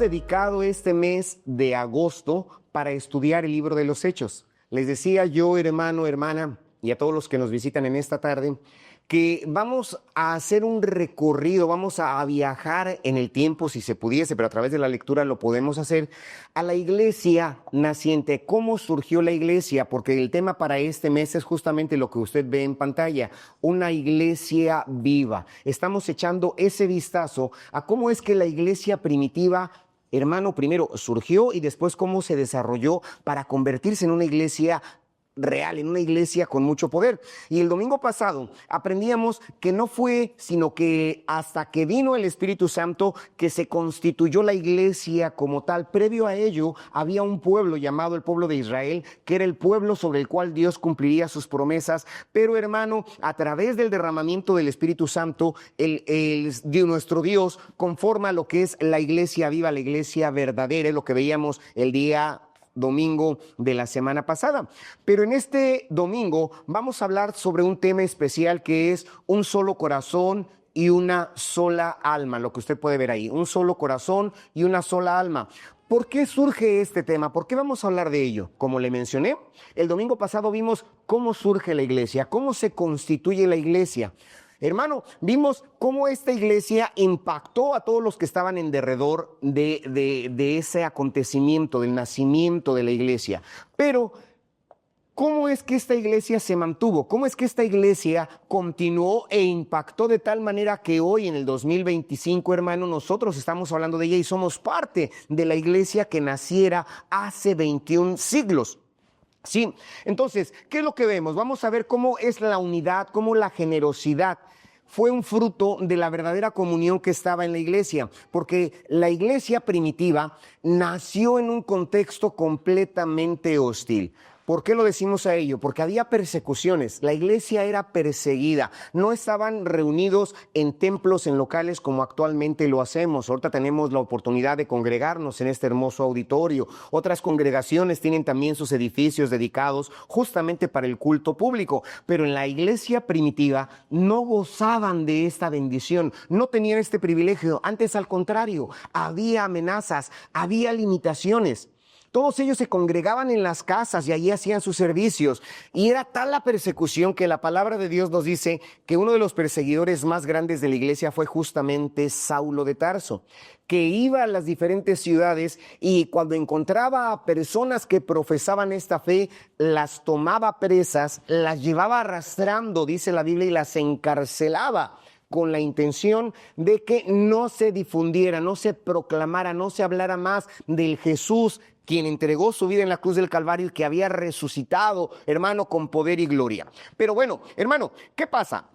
dedicado este mes de agosto para estudiar el libro de los Hechos. Les decía yo, hermano, hermana, y a todos los que nos visitan en esta tarde, que vamos a hacer un recorrido, vamos a viajar en el tiempo, si se pudiese, pero a través de la lectura lo podemos hacer, a la iglesia naciente. ¿Cómo surgió la iglesia? Porque el tema para este mes es justamente lo que usted ve en pantalla, una iglesia viva. Estamos echando ese vistazo a cómo es que la iglesia primitiva, hermano, primero surgió y después cómo se desarrolló para convertirse en una iglesia real, en una iglesia con mucho poder. Y el domingo pasado aprendíamos que no fue sino que hasta que vino el Espíritu Santo que se constituyó la iglesia como tal. Previo a ello había un pueblo llamado el pueblo de Israel, que era el pueblo sobre el cual Dios cumpliría sus promesas. Pero hermano, a través del derramamiento del Espíritu Santo, nuestro Dios conforma lo que es la iglesia viva, la iglesia verdadera, es lo que veíamos el día domingo de la semana pasada. Pero en este domingo vamos a hablar sobre un tema especial que es un solo corazón y una sola alma, lo que usted puede ver ahí, un solo corazón y una sola alma. ¿Por qué surge este tema? ¿Por qué vamos a hablar de ello? Como le mencioné, el domingo pasado vimos cómo surge la iglesia, cómo se constituye la iglesia. Hermano, vimos cómo esta iglesia impactó a todos los que estaban en derredor de ese acontecimiento, del nacimiento de la iglesia. Pero, ¿cómo es que esta iglesia se mantuvo? ¿Cómo es que esta iglesia continuó e impactó de tal manera que hoy en el 2025, hermano, nosotros estamos hablando de ella y somos parte de la iglesia que naciera hace 21 siglos? Sí, entonces, ¿qué es lo que vemos? Vamos a ver cómo es la unidad, cómo la generosidad fue un fruto de la verdadera comunión que estaba en la iglesia, porque la iglesia primitiva nació en un contexto completamente hostil. ¿Por qué lo decimos a ello? Porque había persecuciones, la iglesia era perseguida, no estaban reunidos en templos, en locales como actualmente lo hacemos. Ahorita tenemos la oportunidad de congregarnos en este hermoso auditorio. Otras congregaciones tienen también sus edificios dedicados justamente para el culto público, pero en la iglesia primitiva no gozaban de esta bendición, no tenían este privilegio, antes al contrario, había amenazas, había limitaciones. Todos ellos se congregaban en las casas y allí hacían sus servicios. Y era tal la persecución que la palabra de Dios nos dice que uno de los perseguidores más grandes de la iglesia fue justamente Saulo de Tarso, que iba a las diferentes ciudades y cuando encontraba a personas que profesaban esta fe, las tomaba presas, las llevaba arrastrando, dice la Biblia, y las encarcelaba, con la intención de que no se difundiera, no se proclamara, no se hablara más del Jesús quien entregó su vida en la cruz del Calvario y que había resucitado, hermano, con poder y gloria. Pero bueno, hermano, ¿qué pasa?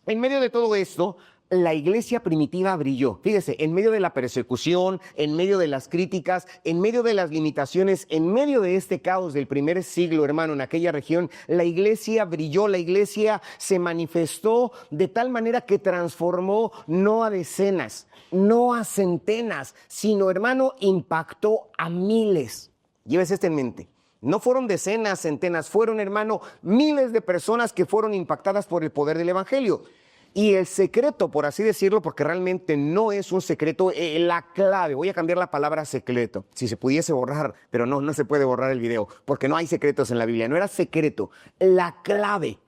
En medio de todo esto, la iglesia primitiva brilló. Fíjese, en medio de la persecución, en medio de las críticas, en medio de las limitaciones, en medio de este caos del primer siglo, hermano, en aquella región, la iglesia brilló, la iglesia se manifestó de tal manera que transformó no a decenas, no a centenas, sino, hermano, impactó a miles. Llévese esto en mente. No fueron decenas, centenas, fueron, hermano, miles de personas que fueron impactadas por el poder del evangelio. Y el secreto, por así decirlo, porque realmente no es un secreto, la clave, voy a cambiar la palabra secreto, si se pudiese borrar, pero no se puede borrar el video, porque no hay secretos en la Biblia, no era secreto, la clave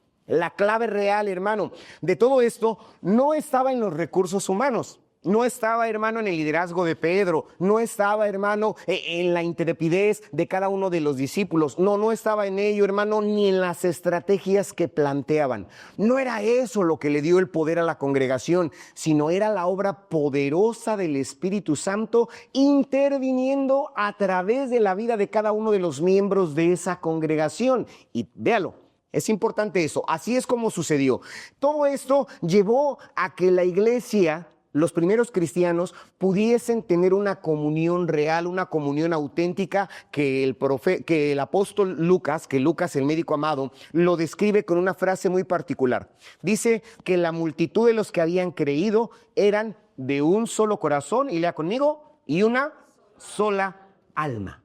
real, hermano, de todo esto no estaba en los recursos humanos. No estaba, hermano, en el liderazgo de Pedro, no estaba, hermano, en la intrepidez de cada uno de los discípulos, no estaba en ello, hermano, ni en las estrategias que planteaban. No era eso lo que le dio el poder a la congregación, sino era la obra poderosa del Espíritu Santo interviniendo a través de la vida de cada uno de los miembros de esa congregación. Y véalo. Es importante eso, así es como sucedió. Todo esto llevó a que la iglesia, los primeros cristianos, pudiesen tener una comunión real, una comunión auténtica que el apóstol Lucas, que Lucas, el médico amado, lo describe con una frase muy particular. Dice que la multitud de los que habían creído eran de un solo corazón, y lea conmigo, y una sola alma.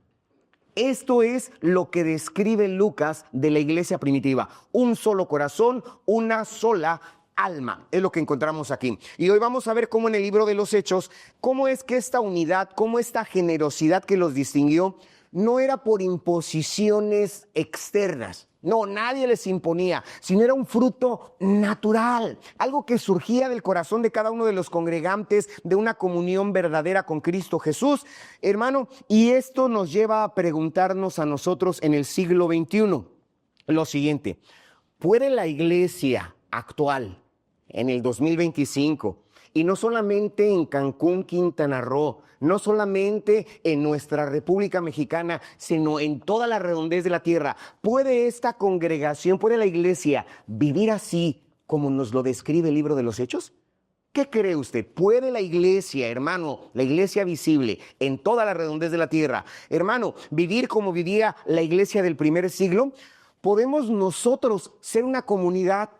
Esto es lo que describe Lucas de la iglesia primitiva. Un solo corazón, una sola alma, es lo que encontramos aquí. Y hoy vamos a ver cómo en el libro de los Hechos, cómo es que esta unidad, cómo esta generosidad que los distinguió, no era por imposiciones externas. No, nadie les imponía, sino era un fruto natural, algo que surgía del corazón de cada uno de los congregantes, de una comunión verdadera con Cristo Jesús, hermano. Y esto nos lleva a preguntarnos a nosotros en el siglo XXI lo siguiente: ¿puede la iglesia actual, en el 2025, y no solamente en Cancún, Quintana Roo, no solamente en nuestra República Mexicana, sino en toda la redondez de la tierra, puede esta congregación, puede la iglesia vivir así como nos lo describe el libro de los Hechos? ¿Qué cree usted? ¿Puede la iglesia, hermano, la iglesia visible en toda la redondez de la tierra, hermano, vivir como vivía la iglesia del primer siglo? ¿Podemos nosotros ser una comunidad,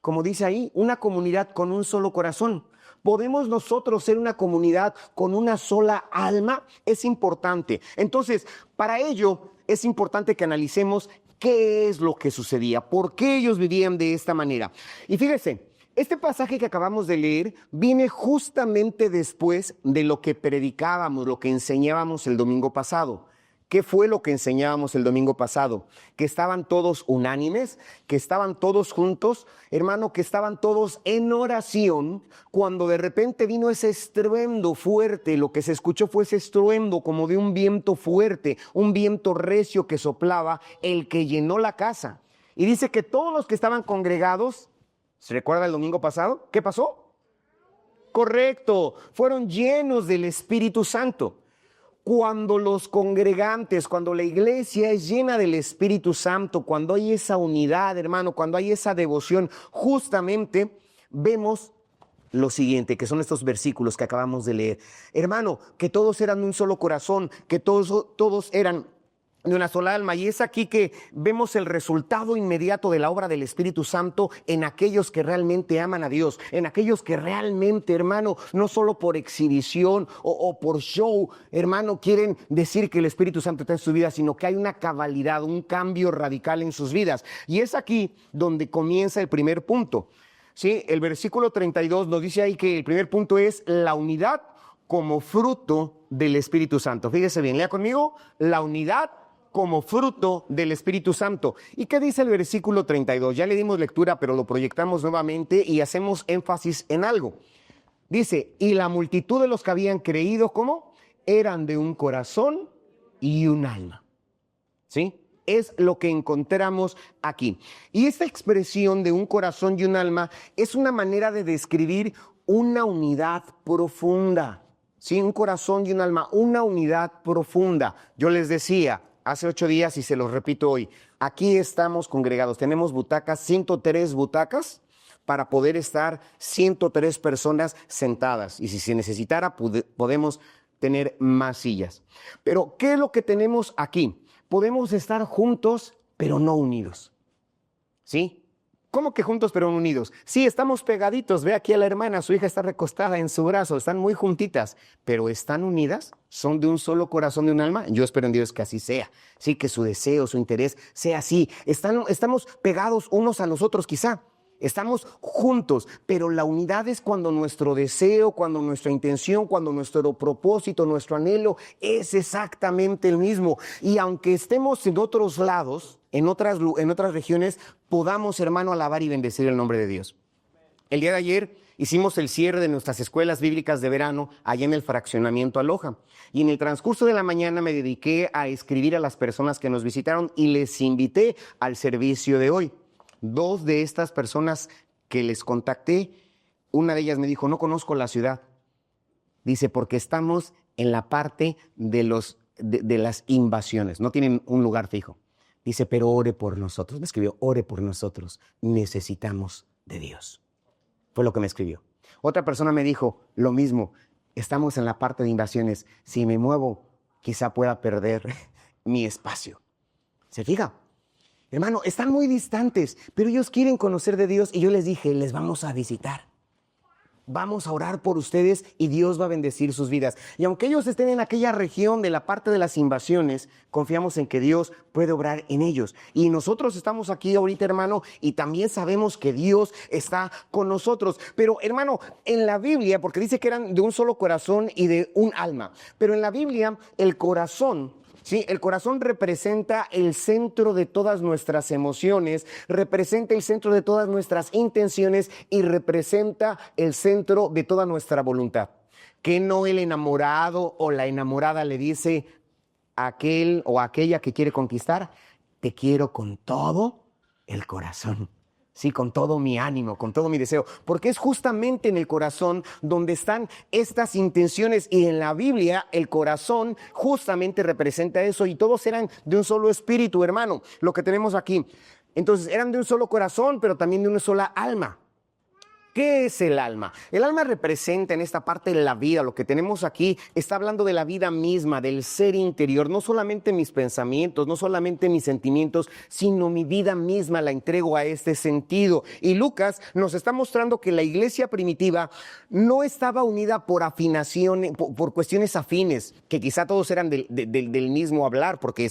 como dice ahí, una comunidad con un solo corazón? ¿Podemos nosotros ser una comunidad con una sola alma? Es importante. Entonces, para ello es importante que analicemos qué es lo que sucedía, por qué ellos vivían de esta manera. Y fíjese, este pasaje que acabamos de leer viene justamente después de lo que predicábamos, lo que enseñábamos el domingo pasado. ¿Qué fue lo que enseñábamos el domingo pasado? Que estaban todos unánimes, que estaban todos juntos, hermano, que estaban todos en oración, cuando de repente vino ese estruendo fuerte. Lo que se escuchó fue ese estruendo como de un viento fuerte, un viento recio que soplaba, el que llenó la casa. Y dice que todos los que estaban congregados, ¿se recuerda el domingo pasado? ¿Qué pasó? Correcto, fueron llenos del Espíritu Santo. Cuando los congregantes, cuando la iglesia es llena del Espíritu Santo, cuando hay esa unidad, hermano, cuando hay esa devoción, justamente vemos lo siguiente, que son estos versículos que acabamos de leer. Hermano, que todos eran de un solo corazón, que todos eran de una sola alma. Y es aquí que vemos el resultado inmediato de la obra del Espíritu Santo en aquellos que realmente aman a Dios, en aquellos que realmente, hermano, no solo por exhibición o por show, hermano, quieren decir que el Espíritu Santo está en su vida, sino que hay una cabalidad, un cambio radical en sus vidas. Y es aquí donde comienza el primer punto. Sí, el versículo 32 nos dice ahí que el primer punto es la unidad como fruto del Espíritu Santo. Fíjese bien, lea conmigo, la unidad como fruto del Espíritu Santo. ¿Y qué dice el versículo 32? Ya le dimos lectura, pero lo proyectamos nuevamente y hacemos énfasis en algo. Dice, y la multitud de los que habían creído, ¿cómo? Eran de un corazón y un alma. ¿Sí? Es lo que encontramos aquí. Y esta expresión de un corazón y un alma es una manera de describir una unidad profunda. Sí, un corazón y un alma, una unidad profunda. Yo les decía hace 8 días y se los repito hoy, aquí estamos congregados, tenemos butacas, 103 butacas para poder estar 103 personas sentadas. Y si se necesitara, podemos tener más sillas. Pero, ¿qué es lo que tenemos aquí? Podemos estar juntos, pero no unidos. ¿Sí? ¿Cómo que juntos pero no unidos? Sí, estamos pegaditos. Ve aquí a la hermana, su hija está recostada en su brazo, están muy juntitas, pero ¿están unidas? ¿Son de un solo corazón, de un alma? Yo espero en Dios que así sea. Sí, que su deseo, su interés sea así. Estamos pegados unos a los otros quizá. Estamos juntos, pero la unidad es cuando nuestro deseo, cuando nuestra intención, cuando nuestro propósito, nuestro anhelo es exactamente el mismo. Y aunque estemos en otros lados, en otras regiones, podamos, hermano, alabar y bendecir el nombre de Dios. El día de ayer hicimos el cierre de nuestras escuelas bíblicas de verano allá en el fraccionamiento Aloha. Y en el transcurso de la mañana me dediqué a escribir a las personas que nos visitaron y les invité al servicio de hoy. 2 de estas personas que les contacté, una de ellas me dijo, no conozco la ciudad. Dice, porque estamos en la parte de las invasiones, no tienen un lugar fijo. Dice, pero ore por nosotros. Me escribió, ore por nosotros, necesitamos de Dios. Fue lo que me escribió. Otra persona me dijo, lo mismo, estamos en la parte de invasiones. Si me muevo, quizá pueda perder mi espacio. ¿Se fija? Hermano, están muy distantes, pero ellos quieren conocer de Dios y yo les dije, les vamos a visitar. vamos a orar por ustedes y Dios va a bendecir sus vidas. Y aunque ellos estén en aquella región de la parte de las invasiones, confiamos en que Dios puede obrar en ellos. Y nosotros estamos aquí ahorita, hermano, y también sabemos que Dios está con nosotros. Pero, hermano, en la Biblia, porque dice que eran de un solo corazón y de un alma, pero en la Biblia el corazón, sí, el corazón representa el centro de todas nuestras emociones, representa el centro de todas nuestras intenciones y representa el centro de toda nuestra voluntad. Que no el enamorado o la enamorada le dice a aquel o a aquella que quiere conquistar, te quiero con todo el corazón. Sí, con todo mi ánimo, con todo mi deseo, porque es justamente en el corazón donde están estas intenciones, y en la Biblia el corazón justamente representa eso, y todos eran de un solo espíritu, hermano, lo que tenemos aquí. Entonces eran de un solo corazón, pero también de una sola alma. ¿Qué es el alma? El alma representa en esta parte de la vida, lo que tenemos aquí, está hablando de la vida misma, del ser interior, no solamente mis pensamientos, no solamente mis sentimientos, sino mi vida misma la entrego a este sentido. Y Lucas nos está mostrando que la iglesia primitiva no estaba unida por afinación, por cuestiones afines, que quizá todos eran del mismo hablar, porque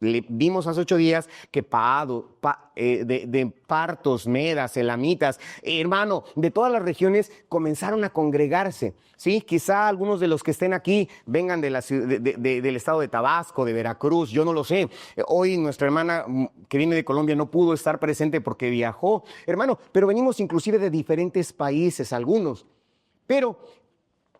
vimos hace 8 días que de partos, medas, elamitas, hermano, de todas las regiones comenzaron a congregarse, ¿sí? Quizá algunos de los que estén aquí vengan del estado de Tabasco, de Veracruz, yo no lo sé. Hoy nuestra hermana que viene de Colombia no pudo estar presente porque viajó, hermano, pero venimos inclusive de diferentes países, algunos. Pero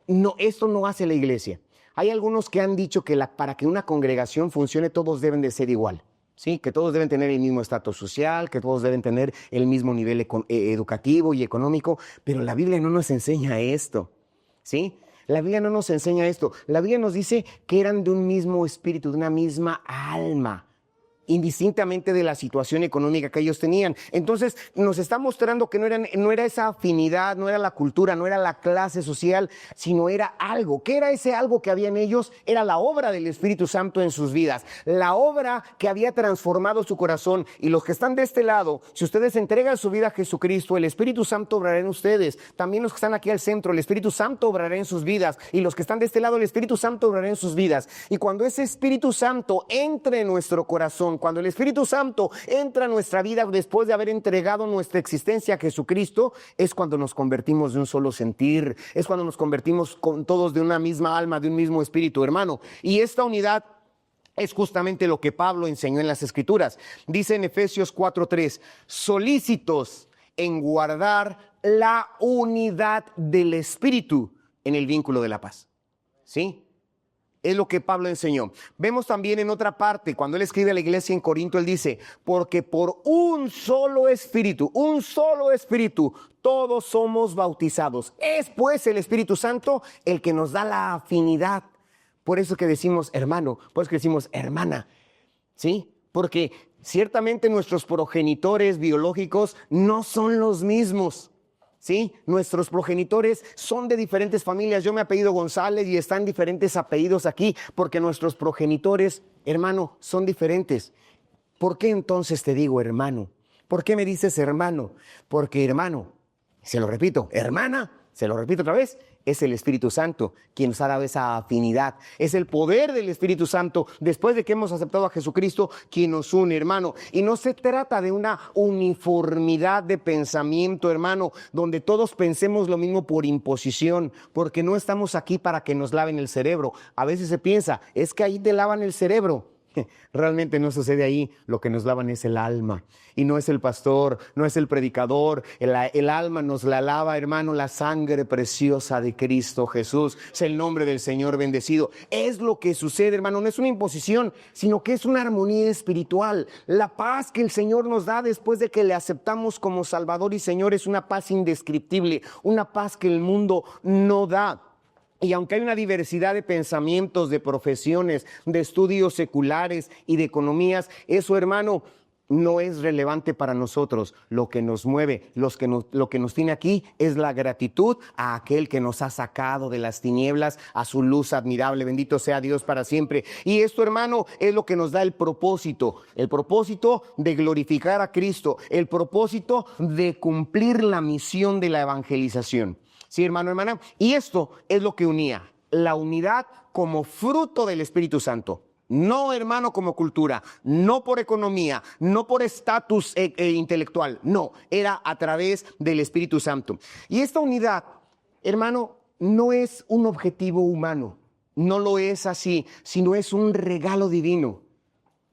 no, esto no hace la iglesia. Hay algunos que han dicho que para que una congregación funcione todos deben de ser igual, ¿sí? Que todos deben tener el mismo estatus social, que todos deben tener el mismo nivel educativo y económico, pero la Biblia no nos enseña esto, ¿sí? La Biblia no nos enseña esto. La Biblia nos dice que eran de un mismo espíritu, de una misma alma, indistintamente de la situación económica que ellos tenían. Entonces nos está mostrando que no era esa afinidad, no era la cultura, no era la clase social, sino era algo. ¿Qué era ese algo que había en ellos? Era la obra del Espíritu Santo en sus vidas, la obra que había transformado su corazón. Y los que están de este lado, si ustedes entregan su vida a Jesucristo, el Espíritu Santo obrará en ustedes. También los que están aquí al centro, el Espíritu Santo obrará en sus vidas. Y los que están de este lado, el Espíritu Santo obrará en sus vidas. Y cuando ese Espíritu Santo entre en nuestro corazón, cuando el Espíritu Santo entra a nuestra vida después de haber entregado nuestra existencia a Jesucristo, es cuando nos convertimos de un solo sentir, es cuando nos convertimos con todos de una misma alma, de un mismo espíritu, hermano. Y esta unidad es justamente lo que Pablo enseñó en las Escrituras. Dice en Efesios 4:3, solícitos en guardar la unidad del Espíritu en el vínculo de la paz. ¿Sí? Es lo que Pablo enseñó. Vemos también en otra parte, cuando él escribe a la iglesia en Corinto, él dice, porque por un solo espíritu, todos somos bautizados. Es pues el Espíritu Santo el que nos da la afinidad. Por eso que decimos hermano, por eso que decimos hermana, ¿sí? Porque ciertamente nuestros progenitores biológicos no son los mismos. ¿Sí? Nuestros progenitores son de diferentes familias. Yo me apellido González y están diferentes apellidos aquí porque nuestros progenitores, hermano, son diferentes. ¿Por qué entonces te digo hermano? ¿Por qué me dices hermano? Porque hermano, se lo repito, hermana, se lo repito otra vez, es el Espíritu Santo quien nos ha dado esa afinidad. Es el poder del Espíritu Santo, después de que hemos aceptado a Jesucristo, quien nos une, hermano. Y no se trata de una uniformidad de pensamiento, hermano, donde todos pensemos lo mismo por imposición, porque no estamos aquí para que nos laven el cerebro. A veces se piensa, es que ahí te lavan el cerebro. Realmente no sucede ahí. Lo que nos lavan es el alma. Y no es el pastor, no es el predicador. El alma nos la lava, hermano, la sangre preciosa de Cristo Jesús. Es el nombre del Señor bendecido. Es lo que sucede, hermano. No es una imposición, sino que es una armonía espiritual. La paz que el Señor nos da después de que le aceptamos como Salvador y Señor es una paz indescriptible, una paz que el mundo no da. Y aunque hay una diversidad de pensamientos, de profesiones, de estudios seculares y de economías, eso, hermano, no es relevante para nosotros. Lo que nos mueve, lo que nos tiene aquí es la gratitud a aquel que nos ha sacado de las tinieblas a su luz admirable. Bendito sea Dios para siempre. Y esto, hermano, es lo que nos da el propósito de glorificar a Cristo, el propósito de cumplir la misión de la evangelización. Sí, hermano, hermana. Y esto es lo que unía, la unidad como fruto del Espíritu Santo. No, hermano, como cultura, no por economía, no por estatus intelectual, no, era a través del Espíritu Santo. Y esta unidad, hermano, no es un objetivo humano, no lo es así, sino es un regalo divino.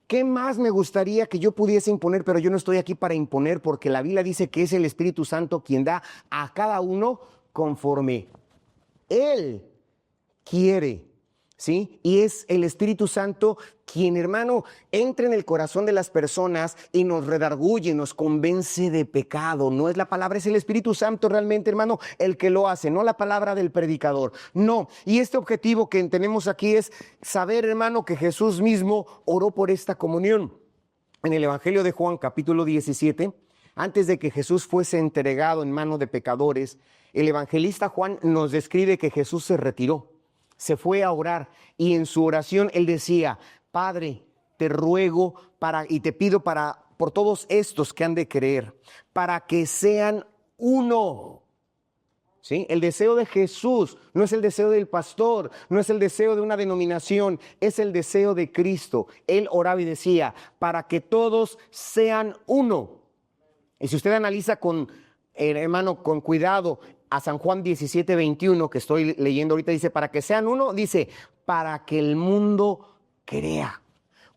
¿Qué más me gustaría que yo pudiese imponer? Pero yo no estoy aquí para imponer, porque la Biblia dice que es el Espíritu Santo quien da a cada uno conforme Él quiere, ¿sí? Y es el Espíritu Santo quien, hermano, entra en el corazón de las personas y nos redarguye, nos convence de pecado. No es la palabra, es el Espíritu Santo realmente, hermano, el que lo hace, no la palabra del predicador. No, y este objetivo que tenemos aquí es saber, hermano, que Jesús mismo oró por esta comunión. En el Evangelio de Juan, capítulo 17, antes de que Jesús fuese entregado en manos de pecadores, el evangelista Juan nos describe que Jesús se retiró, se fue a orar, y en su oración él decía: Padre, te ruego y te pido por todos estos que han de creer, para que sean uno. ¿Sí? El deseo de Jesús no es el deseo del pastor, no es el deseo de una denominación, es el deseo de Cristo. Él oraba y decía: para que todos sean uno. Y si usted analiza hermano, con cuidado a San Juan 17:21, que estoy leyendo ahorita, dice: para que sean uno, dice, para que el mundo crea.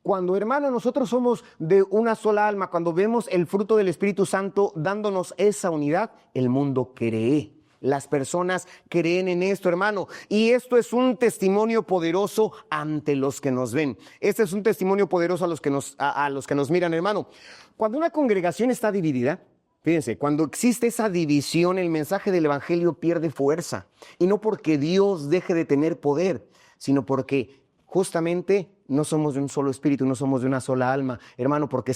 Cuando, hermano, nosotros somos de una sola alma, cuando vemos el fruto del Espíritu Santo dándonos esa unidad, el mundo cree. Las personas creen en esto, hermano, y esto es un testimonio poderoso ante los que nos ven. Este es un testimonio poderoso a los que nos miran, hermano. Cuando una congregación está dividida, fíjense, cuando existe esa división, el mensaje del evangelio pierde fuerza, y no porque Dios deje de tener poder, sino porque justamente no somos de un solo espíritu, no somos de una sola alma, hermano, porque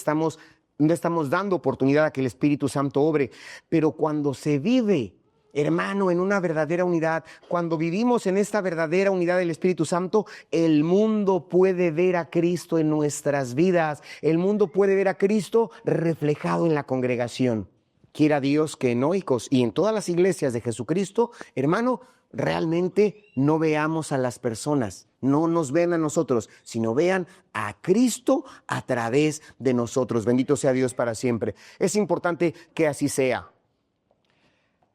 no estamos dando oportunidad a que el Espíritu Santo obre. Pero cuando se vive, hermano, en una verdadera unidad, cuando vivimos en esta verdadera unidad del Espíritu Santo, el mundo puede ver a Cristo en nuestras vidas. El mundo puede ver a Cristo reflejado en la congregación. Quiera Dios que en Oikos y en todas las iglesias de Jesucristo, hermano, realmente no veamos a las personas, no nos vean a nosotros, sino vean a Cristo a través de nosotros. Bendito sea Dios para siempre. Es importante que así sea.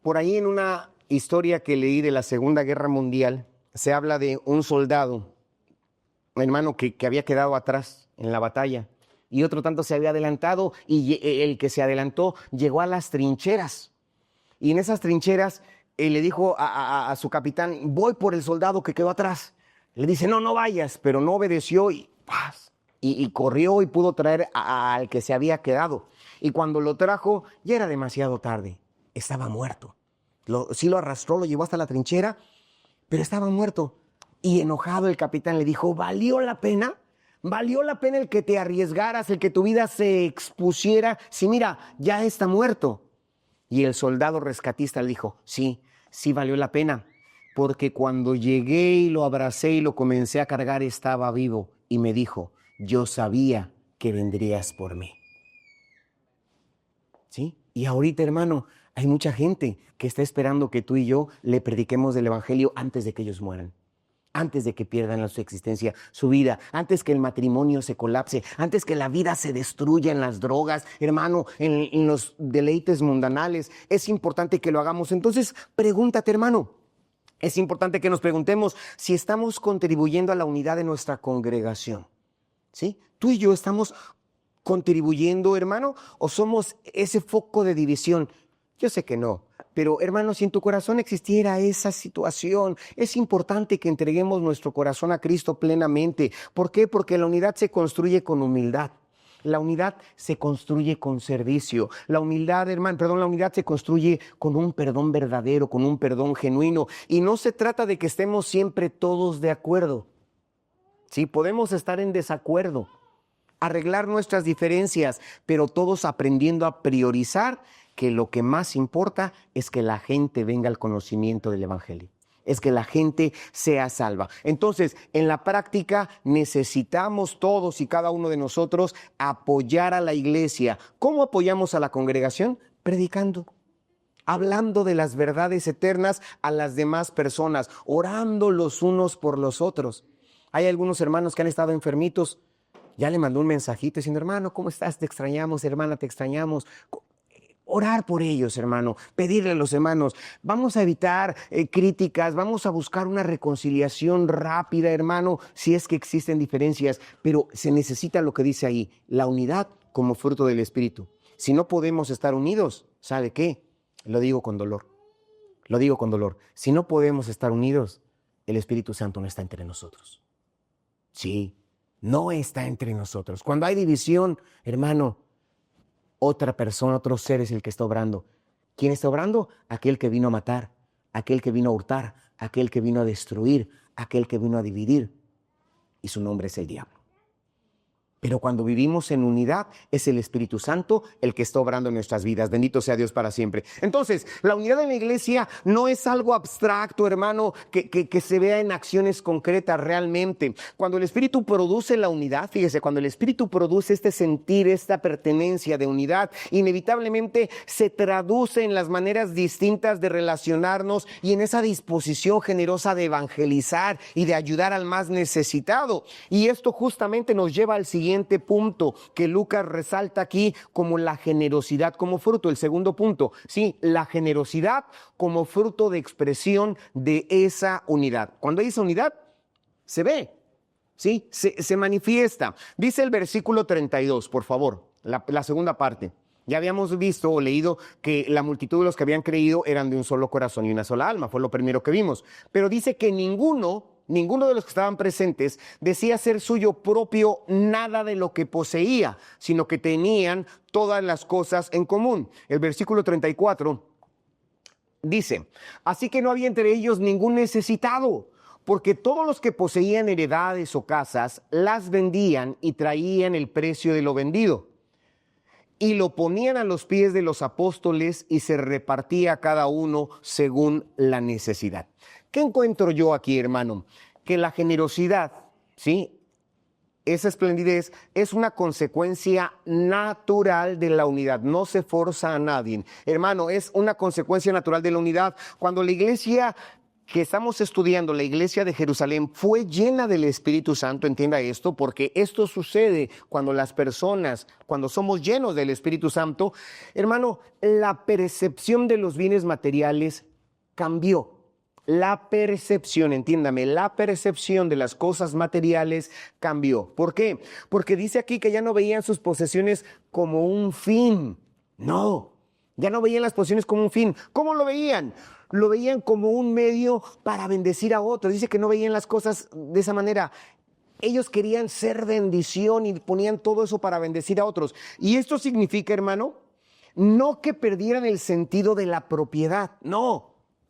Por ahí en una historia que leí de la Segunda Guerra Mundial, se habla de un soldado, hermano, que había quedado atrás en la batalla, y otro tanto se había adelantado, y el que se adelantó llegó a las trincheras. Y en esas trincheras le dijo a su capitán: voy por el soldado que quedó atrás. Le dice: no vayas, pero no obedeció y corrió y pudo traer al que se había quedado. Y cuando lo trajo, ya era demasiado tarde. Estaba muerto. Sí lo arrastró, lo llevó hasta la trinchera, pero estaba muerto. Y enojado el capitán le dijo: ¿valió la pena? ¿Valió la pena el que te arriesgaras, el que tu vida se expusiera? Si mira, ya está muerto. Y el soldado rescatista le dijo: sí valió la pena, porque cuando llegué y lo abracé y lo comencé a cargar, estaba vivo. Y me dijo: yo sabía que vendrías por mí. ¿Sí? Y ahorita, hermano, hay mucha gente que está esperando que tú y yo le prediquemos del evangelio antes de que ellos mueran, antes de que pierdan su existencia, su vida, antes que el matrimonio se colapse, antes que la vida se destruya en las drogas, hermano, en los deleites mundanales. Es importante que lo hagamos. Entonces, pregúntate, hermano. Es importante que nos preguntemos si estamos contribuyendo a la unidad de nuestra congregación. ¿Sí? Tú y yo estamos contribuyendo, hermano, o somos ese foco de división. Yo sé que no, pero hermano, si en tu corazón existiera esa situación, es importante que entreguemos nuestro corazón a Cristo plenamente. ¿Por qué? Porque la unidad se construye con humildad. La unidad se construye con servicio. La unidad se construye con un perdón verdadero, con un perdón genuino. Y no se trata de que estemos siempre todos de acuerdo. Sí, podemos estar en desacuerdo, arreglar nuestras diferencias, pero todos aprendiendo a priorizar que lo que más importa es que la gente venga al conocimiento del evangelio, es que la gente sea salva. Entonces, en la práctica necesitamos todos y cada uno de nosotros apoyar a la iglesia. ¿Cómo apoyamos a la congregación? Predicando. hablando de las verdades eternas a las demás personas, orando los unos por los otros. Hay algunos hermanos que han estado enfermitos. Ya le mandó un mensajito diciendo, hermano, ¿cómo estás? Te extrañamos, hermana, te extrañamos. Orar por ellos, hermano, pedirle a los hermanos. Vamos a evitar críticas, vamos a buscar una reconciliación rápida, hermano, si es que existen diferencias, pero se necesita lo que dice ahí, la unidad como fruto del Espíritu. Si no podemos estar unidos, ¿sabe qué? Lo digo con dolor, lo digo con dolor. Si no podemos estar unidos, el Espíritu Santo no está entre nosotros. Sí, no está entre nosotros. Cuando hay división, hermano, otra persona, otro ser es el que está obrando. ¿Quién está obrando? Aquel que vino a matar, aquel que vino a hurtar, aquel que vino a destruir, aquel que vino a dividir. Y su nombre es el diablo. Pero cuando vivimos en unidad, es el Espíritu Santo el que está obrando en nuestras vidas. Bendito sea Dios para siempre. Entonces, la unidad en la iglesia no es algo abstracto, hermano, que se vea en acciones concretas realmente. Cuando el Espíritu produce la unidad, fíjese, cuando el Espíritu produce este sentir, esta pertenencia de unidad, inevitablemente se traduce en las maneras distintas de relacionarnos y en esa disposición generosa de evangelizar y de ayudar al más necesitado. Y esto justamente nos lleva al siguiente punto que Lucas resalta aquí como la generosidad como fruto. El segundo punto, sí, la generosidad como fruto de expresión de esa unidad. Cuando hay esa unidad, se ve, sí, se manifiesta. Dice el versículo 32, por favor, la segunda parte. Ya habíamos visto o leído que la multitud de los que habían creído eran de un solo corazón y una sola alma. Fue lo primero que vimos. Pero dice que ninguno de los que estaban presentes decía ser suyo propio nada de lo que poseía, sino que tenían todas las cosas en común. El versículo 34 dice, así que no había entre ellos ningún necesitado, porque todos los que poseían heredades o casas las vendían y traían el precio de lo vendido y lo ponían a los pies de los apóstoles y se repartía a cada uno según la necesidad. ¿Qué encuentro yo aquí, hermano? Que la generosidad, ¿sí? Esa esplendidez es una consecuencia natural de la unidad. No se forza a nadie. Hermano, es una consecuencia natural de la unidad. Cuando la iglesia que estamos estudiando, la iglesia de Jerusalén, fue llena del Espíritu Santo, entienda esto, porque esto sucede cuando las personas, cuando somos llenos del Espíritu Santo, hermano, la percepción de los bienes materiales cambió. La percepción, entiéndame, la percepción de las cosas materiales cambió. ¿Por qué? Porque dice aquí que ya no veían sus posesiones como un fin. No, ya no veían las posesiones como un fin. ¿Cómo lo veían? Lo veían como un medio para bendecir a otros. Dice que no veían las cosas de esa manera. Ellos querían ser bendición y ponían todo eso para bendecir a otros. Y esto significa, hermano, no que perdieran el sentido de la propiedad,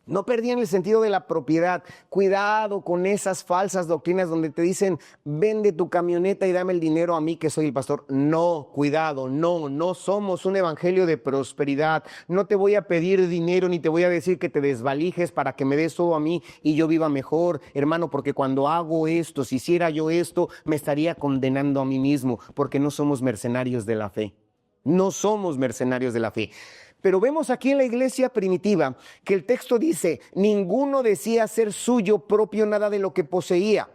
no perdían el sentido de la propiedad. Cuidado con esas falsas doctrinas donde te dicen, vende tu camioneta y dame el dinero a mí que soy el pastor. No, cuidado, no somos un evangelio de prosperidad. No te voy a pedir dinero ni te voy a decir que te desvalijes para que me des todo a mí y yo viva mejor, hermano, porque cuando hago esto, si hiciera yo esto, me estaría condenando a mí mismo, porque no somos mercenarios de la fe. No somos mercenarios de la fe. Pero vemos aquí en la iglesia primitiva que el texto dice, ninguno decía ser suyo propio nada de lo que poseía.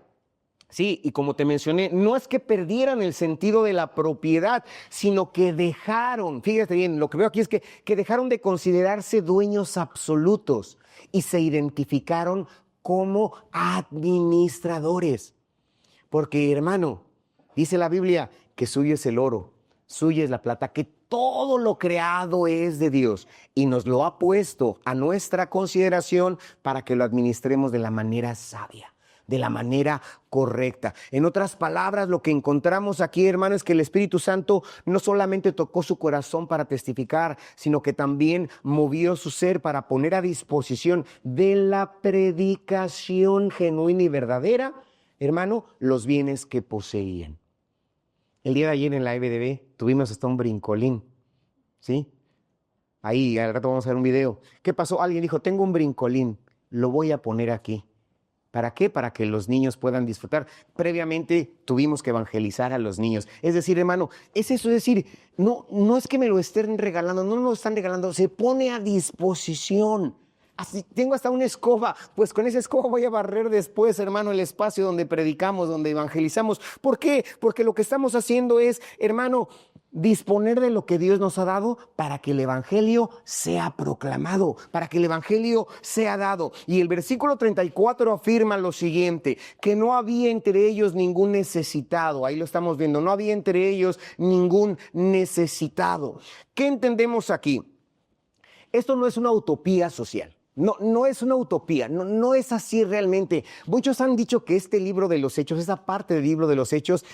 Sí, y como te mencioné, no es que perdieran el sentido de la propiedad, sino que dejaron, fíjate bien, lo que veo aquí es que dejaron de considerarse dueños absolutos y se identificaron como administradores. Porque, hermano, dice la Biblia que suyo es el oro, suya es la plata, que todo lo creado es de Dios y nos lo ha puesto a nuestra consideración para que lo administremos de la manera sabia, de la manera correcta. En otras palabras, lo que encontramos aquí, hermano, es que el Espíritu Santo no solamente tocó su corazón para testificar, sino que también movió su ser para poner a disposición de la predicación genuina y verdadera, hermano, los bienes que poseían. El día de ayer en la EBDB tuvimos hasta un brincolín, ¿sí? Ahí, al rato vamos a ver un video. ¿Qué pasó? Alguien dijo, tengo un brincolín, lo voy a poner aquí. ¿Para qué? Para que los niños puedan disfrutar. Previamente tuvimos que evangelizar a los niños. Es decir, hermano, es eso, es decir, no es que me lo estén regalando, no lo están regalando, se pone a disposición. Así, tengo hasta una escoba, pues con esa escoba voy a barrer después, hermano, el espacio donde predicamos, donde evangelizamos. ¿Por qué? Porque lo que estamos haciendo es, hermano, disponer de lo que Dios nos ha dado para que el evangelio sea proclamado, para que el evangelio sea dado. Y el versículo 34 afirma lo siguiente, que no había entre ellos ningún necesitado. Ahí lo estamos viendo, no había entre ellos ningún necesitado. ¿Qué entendemos aquí? Esto no es una utopía social. No es una utopía, no es así realmente. Muchos han dicho que este libro de los Hechos, esa parte del libro de los Hechos,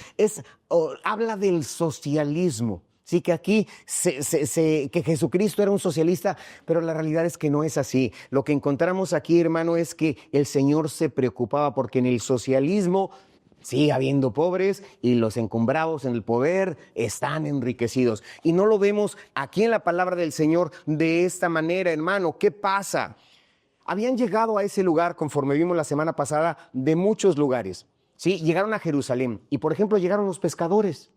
habla del socialismo. Sí, que aquí que Jesucristo era un socialista, pero la realidad es que no es así. Lo que encontramos aquí, hermano, es que el Señor se preocupaba porque en el socialismo sigue habiendo pobres y los encumbrados en el poder están enriquecidos. Y no lo vemos aquí en la palabra del Señor de esta manera, hermano. ¿Qué pasa? Habían llegado a ese lugar, conforme vimos la semana pasada, de muchos lugares. ¿Sí? Llegaron a Jerusalén y, por ejemplo, llegaron los pescadores.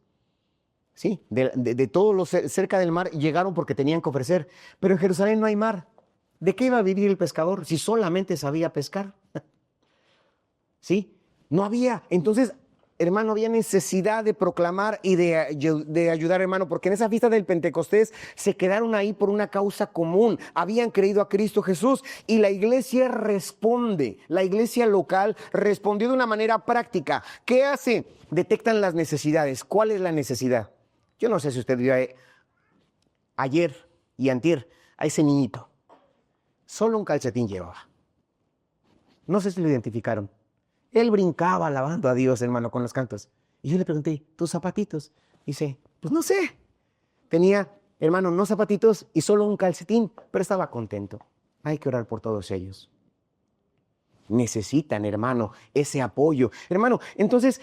Sí, de todos los cerca del mar llegaron porque tenían que ofrecer. Pero en Jerusalén no hay mar. ¿De qué iba a vivir el pescador si solamente sabía pescar? ¿Sí? No había. Entonces, hermano, había necesidad de proclamar y de ayudar, hermano, porque en esa fiesta del Pentecostés se quedaron ahí por una causa común. Habían creído a Cristo Jesús y la iglesia responde. La iglesia local respondió de una manera práctica. ¿Qué hace? Detectan las necesidades. ¿Cuál es la necesidad? Yo no sé si usted vio ayer y antier a ese niñito. Solo un calcetín llevaba. No sé si lo identificaron. Él brincaba alabando a Dios, hermano, con los cantos. Y yo le pregunté, ¿tus zapatitos? Dice, pues no sé. Tenía, hermano, no zapatitos y solo un calcetín, pero estaba contento. Hay que orar por todos ellos. Necesitan, hermano, ese apoyo. Hermano, entonces,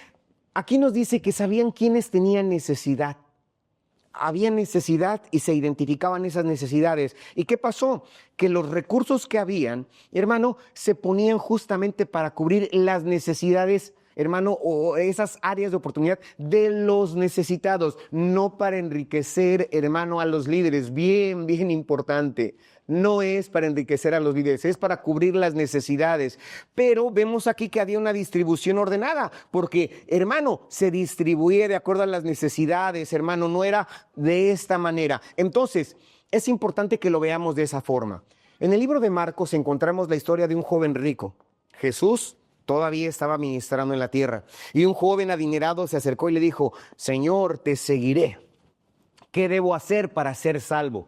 aquí nos dice que sabían quiénes tenían necesidad. Había necesidad y se identificaban esas necesidades. ¿Y qué pasó? Que los recursos que habían, hermano, se ponían justamente para cubrir las necesidades, hermano, o esas áreas de oportunidad de los necesitados, no para enriquecer, hermano, a los líderes. Bien, bien importante. No es para enriquecer a los líderes, es para cubrir las necesidades. Pero vemos aquí que había una distribución ordenada, porque, hermano, se distribuía de acuerdo a las necesidades, hermano, no era de esta manera. Entonces, es importante que lo veamos de esa forma. En el libro de Marcos encontramos la historia de un joven rico. Jesús todavía estaba ministrando en la tierra y un joven adinerado se acercó y le dijo, Señor, te seguiré. ¿Qué debo hacer para ser salvo?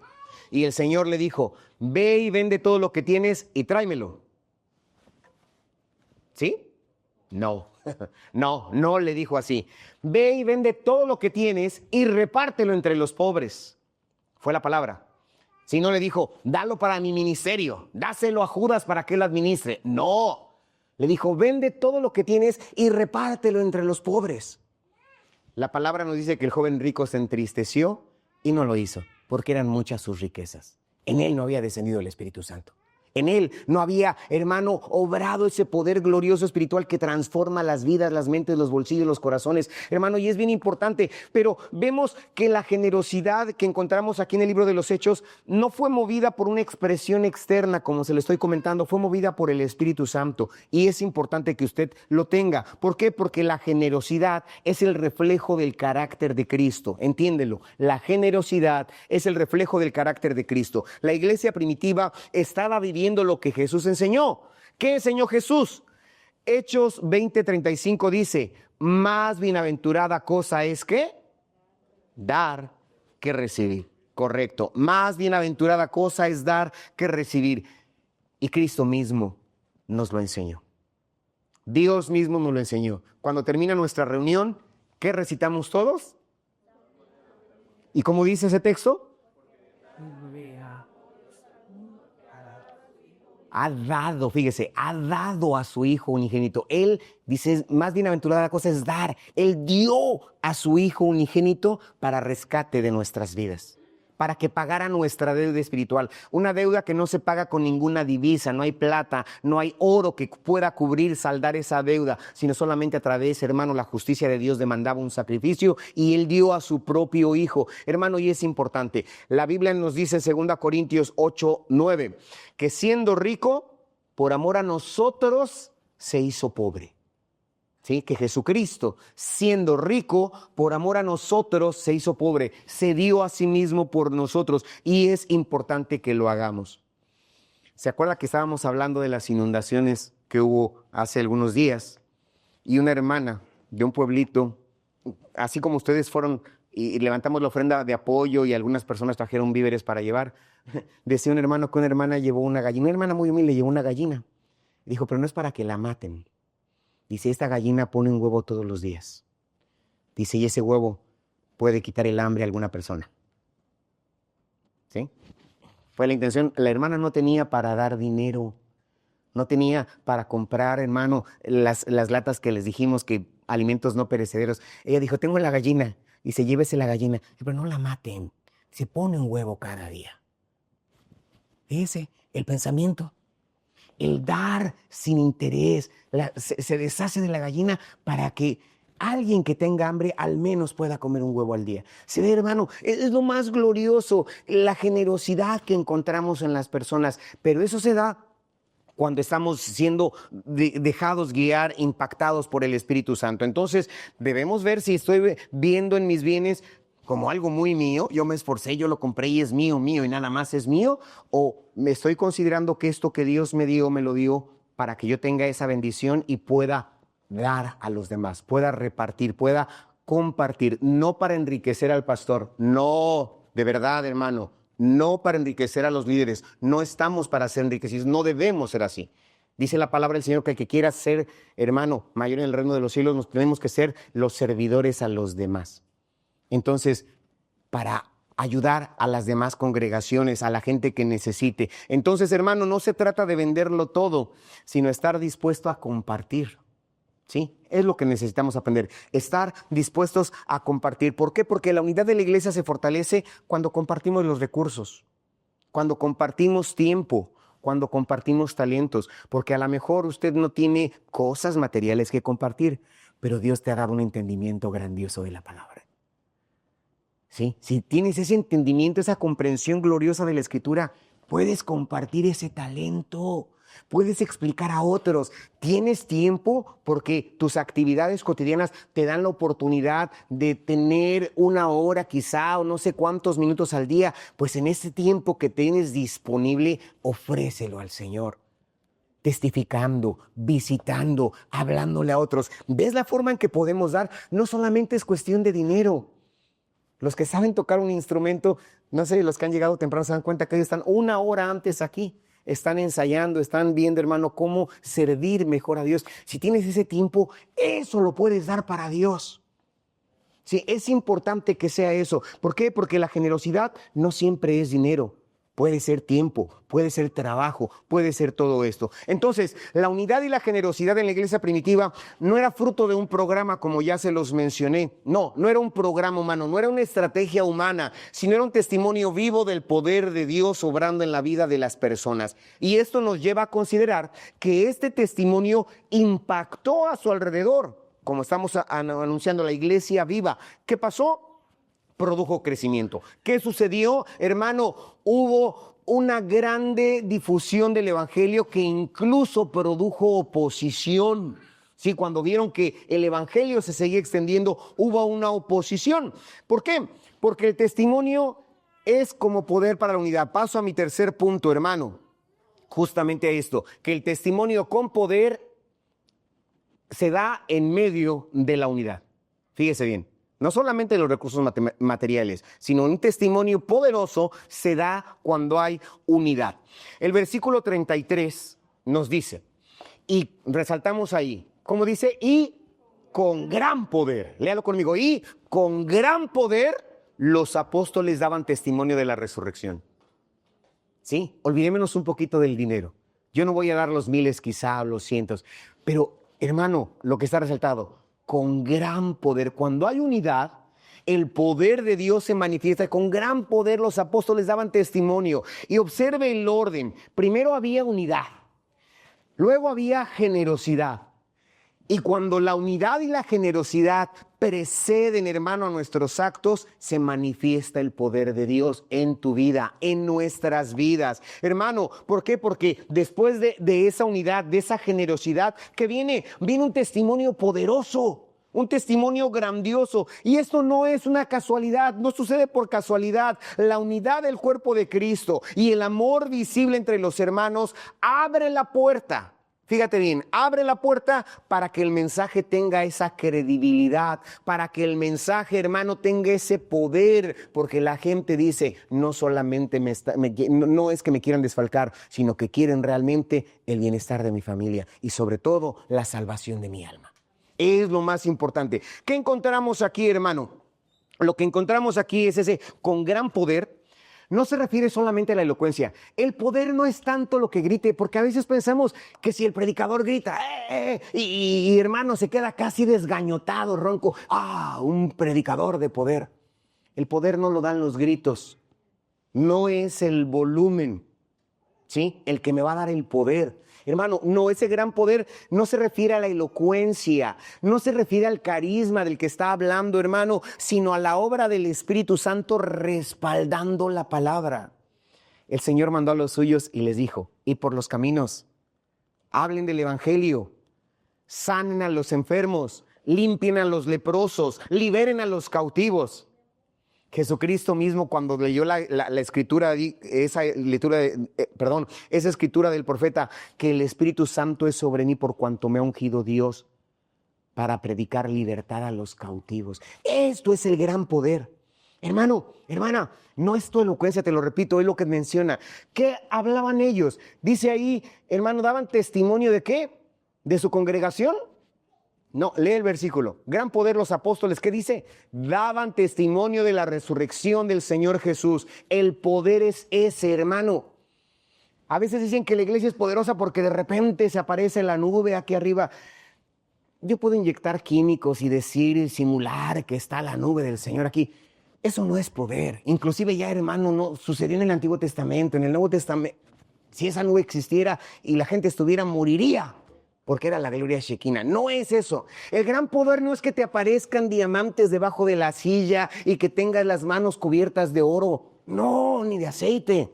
Y el Señor le dijo, ve y vende todo lo que tienes y tráemelo. ¿Sí? No, no le dijo así. Ve y vende todo lo que tienes y repártelo entre los pobres. Fue la palabra. Si no le dijo, dalo para mi ministerio, dáselo a Judas para que él administre. No, le dijo, vende todo lo que tienes y repártelo entre los pobres. La palabra nos dice que el joven rico se entristeció y no lo hizo, porque eran muchas sus riquezas. En él no había descendido el Espíritu Santo. En él no había, hermano, obrado ese poder glorioso espiritual que transforma las vidas, las mentes, los bolsillos, los corazones. Hermano, y es bien importante, pero vemos que la generosidad que encontramos aquí en el libro de los Hechos no fue movida por una expresión externa, como se lo estoy comentando, fue movida por el Espíritu Santo. Y es importante que usted lo tenga. ¿Por qué? Porque la generosidad es el reflejo del carácter de Cristo. Entiéndelo, la generosidad es el reflejo del carácter de Cristo. La iglesia primitiva estaba viviendo lo que Jesús enseñó. ¿Qué enseñó Jesús? Hechos 20:35 dice, más bienaventurada cosa es que dar que recibir. Correcto. Más bienaventurada cosa es dar que recibir. Y Cristo mismo nos lo enseñó. Dios mismo nos lo enseñó. Cuando termina nuestra reunión, ¿qué recitamos todos? ¿Y cómo dice ese texto? Ha dado, fíjese, ha dado a su Hijo unigénito. Él dice, más bienaventurada cosa es dar. Él dio a su Hijo unigénito para rescate de nuestras vidas. para que pagara nuestra deuda espiritual. Una deuda que no se paga con ninguna divisa, no hay plata, no hay oro que pueda cubrir, saldar esa deuda, sino solamente a través, hermano, la justicia de Dios demandaba un sacrificio y Él dio a su propio Hijo. Hermano, y es importante, la Biblia nos dice en 2 Corintios 8:9, que siendo rico, por amor a nosotros, se hizo pobre. ¿Sí? Que Jesucristo, siendo rico, por amor a nosotros, se hizo pobre, se dio a sí mismo por nosotros, y es importante que lo hagamos. ¿Se acuerda que estábamos hablando de las inundaciones que hubo hace algunos días? Y una hermana de un pueblito, así como ustedes fueron y levantamos la ofrenda de apoyo y algunas personas trajeron víveres para llevar, decía un hermano que una hermana llevó una gallina, una hermana muy humilde llevó una gallina. Dijo, pero no es para que la maten. Dice, esta gallina pone un huevo todos los días. Dice, y ese huevo puede quitar el hambre a alguna persona. ¿Sí? Fue la intención. La hermana no tenía para dar dinero. No tenía para comprar, hermano, las latas que les dijimos que alimentos no perecederos. Ella dijo, tengo la gallina. Dice, llévese la gallina. Pero no la maten. Se pone un huevo cada día. Ese, el pensamiento. El dar sin interés, se deshace de la gallina para que alguien que tenga hambre al menos pueda comer un huevo al día. Se ve, hermano, es lo más glorioso, la generosidad que encontramos en las personas, pero eso se da cuando estamos siendo dejados guiar, impactados por el Espíritu Santo. Entonces, debemos ver si estoy viendo en mis bienes como algo muy mío, yo me esforcé, yo lo compré y es mío y nada más es mío, o me estoy considerando que esto que Dios me dio, me lo dio para que yo tenga esa bendición y pueda dar a los demás, pueda repartir, pueda compartir, no para enriquecer al pastor, no, de verdad, hermano, no para enriquecer a los líderes, no estamos para ser enriquecidos, no debemos ser así. Dice la palabra del Señor que el que quiera ser, hermano, mayor en el reino de los cielos, nos tenemos que ser los servidores a los demás. Entonces, para ayudar a las demás congregaciones, a la gente que necesite. Entonces, hermano, no se trata de venderlo todo, sino estar dispuesto a compartir. ¿Sí? Es lo que necesitamos aprender, estar dispuestos a compartir. ¿Por qué? Porque la unidad de la iglesia se fortalece cuando compartimos los recursos, cuando compartimos tiempo, cuando compartimos talentos, porque a lo mejor usted no tiene cosas materiales que compartir, pero Dios te ha dado un entendimiento grandioso de la palabra. ¿Sí? Si tienes ese entendimiento, esa comprensión gloriosa de la Escritura, puedes compartir ese talento, puedes explicar a otros. Tienes tiempo porque tus actividades cotidianas te dan la oportunidad de tener una hora quizá o no sé cuántos minutos al día. Pues en ese tiempo que tienes disponible, ofrécelo al Señor. Testificando, visitando, hablándole a otros. ¿Ves la forma en que podemos dar? No solamente es cuestión de dinero. Los que saben tocar un instrumento, no sé, los que han llegado temprano se dan cuenta que ellos están una hora antes aquí. Están ensayando, están viendo, hermano, cómo servir mejor a Dios. Si tienes ese tiempo, eso lo puedes dar para Dios. Sí, es importante que sea eso. ¿Por qué? Porque la generosidad no siempre es dinero. Puede ser tiempo, puede ser trabajo, puede ser todo esto. Entonces, la unidad y la generosidad en la iglesia primitiva no era fruto de un programa como ya se los mencioné. No era un programa humano, no era una estrategia humana, sino era un testimonio vivo del poder de Dios obrando en la vida de las personas. Y esto nos lleva a considerar que este testimonio impactó a su alrededor, como estamos anunciando la iglesia viva. ¿Qué pasó? Produjo crecimiento. ¿Qué sucedió, hermano? Hubo una grande difusión del evangelio que incluso produjo oposición. Sí, cuando vieron que el evangelio se seguía extendiendo, hubo una oposición. ¿Por qué? Porque el testimonio es como poder para la unidad. Paso a mi tercer punto, hermano. Justamente esto, que el testimonio con poder se da en medio de la unidad. Fíjese bien. No solamente los recursos materiales, sino un testimonio poderoso se da cuando hay unidad. El versículo 33 nos dice, y resaltamos ahí, como dice, y con gran poder, léalo conmigo, y con gran poder los apóstoles daban testimonio de la resurrección. Sí, olvidémonos un poquito del dinero. Yo no voy a dar los miles quizá, los cientos, pero hermano, lo que está resaltado, con gran poder. Cuando hay unidad, el poder de Dios se manifiesta. Con gran poder los apóstoles daban testimonio. Y observe el orden. Primero había unidad, luego había generosidad. Y cuando la unidad y la generosidad preceden, hermano, a nuestros actos, se manifiesta el poder de Dios en tu vida, en nuestras vidas. Hermano, ¿por qué? Porque después de esa unidad, de esa generosidad que viene un testimonio poderoso. Un testimonio grandioso. Y esto no es una casualidad, no sucede por casualidad. La unidad del cuerpo de Cristo y el amor visible entre los hermanos abre la puerta. Fíjate bien, abre la puerta para que el mensaje tenga esa credibilidad, para que el mensaje, hermano, tenga ese poder, porque la gente dice, no solamente no es que me quieran desfalcar, sino que quieren realmente el bienestar de mi familia y sobre todo la salvación de mi alma. Es lo más importante. ¿Qué encontramos aquí, hermano? Lo que encontramos aquí es ese con gran poder. No se refiere solamente a la elocuencia. El poder no es tanto lo que grite, porque a veces pensamos que si el predicador grita, y hermano se queda casi desgañotado, ronco, un predicador de poder. El poder no lo dan los gritos, no es el volumen, ¿sí? El que me va a dar el poder. Hermano, no, ese gran poder no se refiere a la elocuencia, no se refiere al carisma del que está hablando, hermano, sino a la obra del Espíritu Santo respaldando la palabra. El Señor mandó a los suyos y les dijo, y por los caminos, hablen del Evangelio, sanen a los enfermos, limpien a los leprosos, liberen a los cautivos. Jesucristo mismo, cuando leyó la escritura, esa escritura del profeta, que el Espíritu Santo es sobre mí por cuanto me ha ungido Dios para predicar libertad a los cautivos. Esto es el gran poder. Hermano, hermana, no es tu elocuencia, te lo repito, es lo que menciona. ¿Qué hablaban ellos? Dice ahí, hermano, ¿daban testimonio de qué? ¿De su congregación? No, lee el versículo. Gran poder los apóstoles, ¿qué dice? Daban testimonio de la resurrección del Señor Jesús. El poder es ese, hermano. A veces dicen que la iglesia es poderosa porque de repente se aparece la nube aquí arriba. Yo puedo inyectar químicos y decir y simular que está la nube del Señor aquí. Eso no es poder. Inclusive ya, hermano, no sucedió en el Antiguo Testamento, en el Nuevo Testamento. Si esa nube existiera y la gente estuviera, moriría. Porque era la gloria Shekinah. No es eso. El gran poder no es que te aparezcan diamantes debajo de la silla y que tengas las manos cubiertas de oro. No, ni de aceite.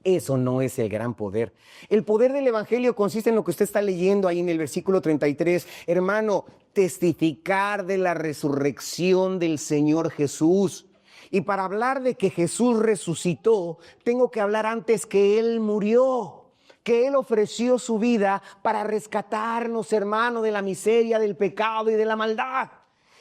Eso no es el gran poder. El poder del Evangelio consiste en lo que usted está leyendo ahí en el versículo 33. Hermano, testificar de la resurrección del Señor Jesús. Y para hablar de que Jesús resucitó, tengo que hablar antes que Él murió. Que Él ofreció su vida para rescatarnos, hermano, de la miseria, del pecado y de la maldad.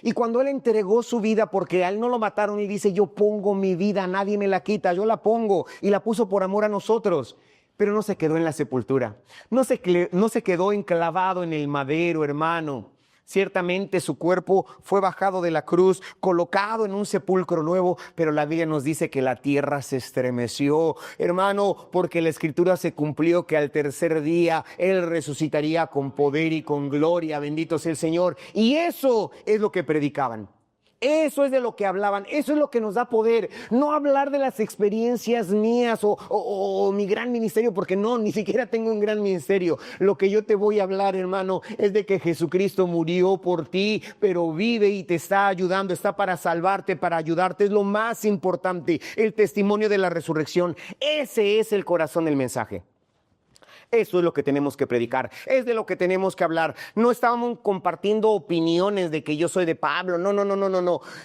Y cuando Él entregó su vida, porque a Él no lo mataron, y dice, yo pongo mi vida, nadie me la quita, yo la pongo, y la puso por amor a nosotros. Pero no se quedó en la sepultura, no se quedó enclavado en el madero, hermano. Ciertamente su cuerpo fue bajado de la cruz, colocado en un sepulcro nuevo, pero la Biblia nos dice que la tierra se estremeció, hermano, porque la escritura se cumplió que al tercer día Él resucitaría con poder y con gloria, bendito sea el Señor. Y eso es lo que predicaban. Eso es de lo que hablaban, eso es lo que nos da poder. No hablar de las experiencias mías o mi gran ministerio, porque no, ni siquiera tengo un gran ministerio. Lo que yo te voy a hablar, hermano, es de que Jesucristo murió por ti, pero vive y te está ayudando, está para salvarte, para ayudarte. Es lo más importante, el testimonio de la resurrección. Ese es el corazón del mensaje. Eso es lo que tenemos que predicar, es de lo que tenemos que hablar. No estábamos compartiendo opiniones de que yo soy de Pablo, no.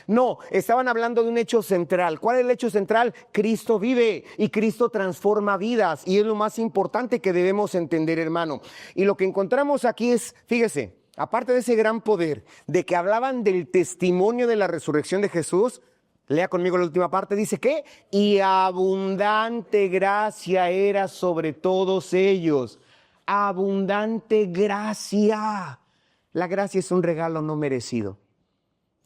No, estaban hablando de un hecho central. ¿Cuál es el hecho central? Cristo vive y Cristo transforma vidas y es lo más importante que debemos entender, hermano. Y lo que encontramos aquí es, fíjese, aparte de ese gran poder, de que hablaban del testimonio de la resurrección de Jesús. Lea conmigo la última parte, dice que y abundante gracia era sobre todos ellos. Abundante gracia. La gracia es un regalo no merecido.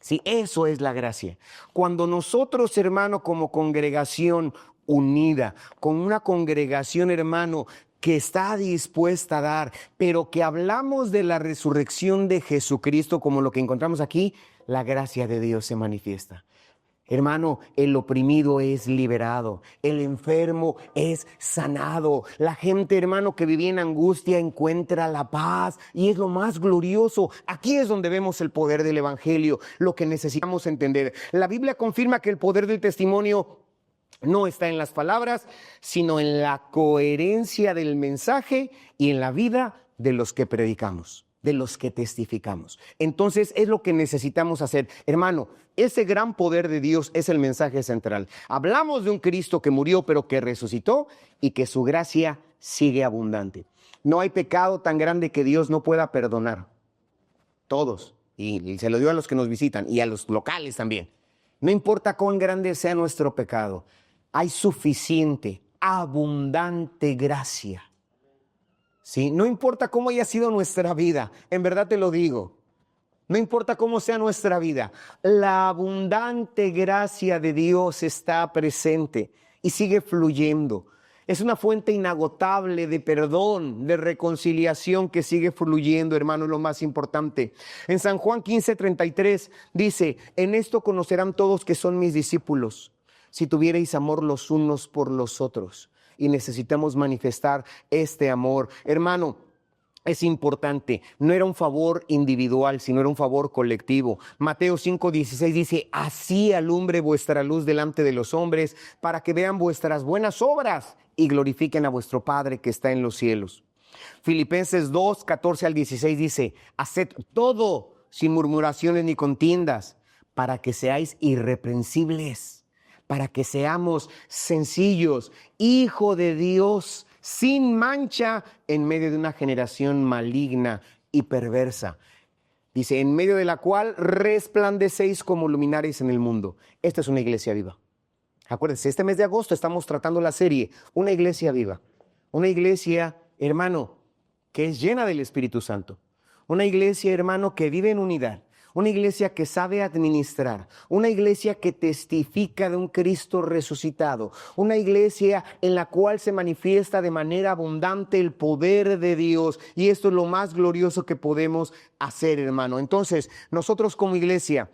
Sí, eso es la gracia. Cuando nosotros, hermano, como congregación unida, con una congregación, hermano, que está dispuesta a dar, pero que hablamos de la resurrección de Jesucristo como lo que encontramos aquí, la gracia de Dios se manifiesta. Hermano, el oprimido es liberado, el enfermo es sanado. La gente, hermano, que vivía en angustia encuentra la paz y es lo más glorioso. Aquí es donde vemos el poder del evangelio, lo que necesitamos entender. La Biblia confirma que el poder del testimonio no está en las palabras, sino en la coherencia del mensaje y en la vida de los que predicamos, de los que testificamos. Entonces es lo que necesitamos hacer. Hermano, ese gran poder de Dios es el mensaje central. Hablamos de un Cristo que murió pero que resucitó y que su gracia sigue abundante. No hay pecado tan grande que Dios no pueda perdonar. Todos. Y se lo digo a los que nos visitan y a los locales también. No importa cuán grande sea nuestro pecado, hay suficiente, abundante gracia. ¿Sí? No importa cómo haya sido nuestra vida, en verdad te lo digo. No importa cómo sea nuestra vida, la abundante gracia de Dios está presente y sigue fluyendo. Es una fuente inagotable de perdón, de reconciliación que sigue fluyendo, hermano, es lo más importante. En San Juan 15:33 dice, en esto conocerán todos que son mis discípulos, si tuvierais amor los unos por los otros. Y necesitamos manifestar este amor. Hermano, es importante, no era un favor individual, sino era un favor colectivo. Mateo 5:16 dice, así alumbre vuestra luz delante de los hombres, para que vean vuestras buenas obras y glorifiquen a vuestro Padre que está en los cielos. Filipenses 2:14-16 dice, haced todo sin murmuraciones ni contiendas, para que seáis irreprensibles, para que seamos sencillos, hijo de Dios, sin mancha en medio de una generación maligna y perversa. Dice, en medio de la cual resplandecéis como luminares en el mundo. Esta es una iglesia viva. Acuérdense, este mes de agosto estamos tratando la serie, una iglesia viva. Una iglesia, hermano, que es llena del Espíritu Santo. Una iglesia, hermano, que vive en unidad. Una iglesia que sabe administrar, una iglesia que testifica de un Cristo resucitado, una iglesia en la cual se manifiesta de manera abundante el poder de Dios, y esto es lo más glorioso que podemos hacer, hermano. Entonces, nosotros como iglesia